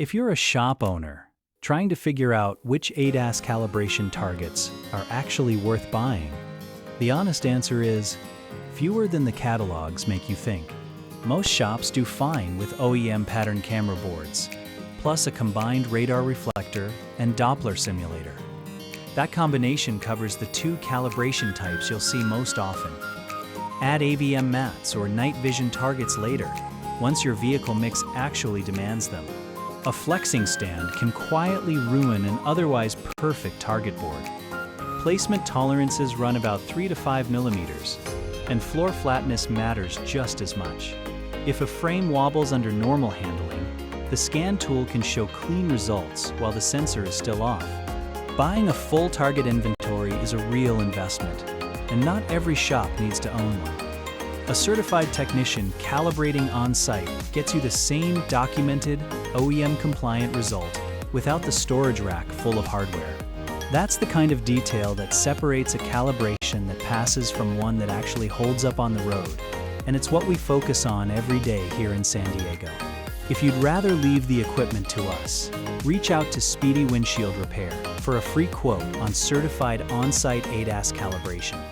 If you're a shop owner trying to figure out which ADAS calibration targets are actually worth buying, the honest answer is fewer than the catalogs make you think. Most shops do fine with OEM pattern camera boards, plus a combined radar reflector and Doppler simulator. That combination covers the two calibration types you'll see most often. Add AVM mats or night vision targets later, once your vehicle mix actually demands them. A flexing stand can quietly ruin an otherwise perfect target board. Placement tolerances run about 3 to 5 millimeters, and floor flatness matters just as much. If a frame wobbles under normal handling, the scan tool can show clean results while the sensor is still off. Buying a full target inventory is a real investment, and not every shop needs to own one. A certified technician calibrating on-site gets you the same documented, OEM-compliant result without the storage rack full of hardware. That's the kind of detail that separates a calibration that passes from one that actually holds up on the road, and it's what we focus on every day here in San Diego. If you'd rather leave the equipment to us, reach out to Speedy Windshield Repair for a free quote on certified on-site ADAS calibration.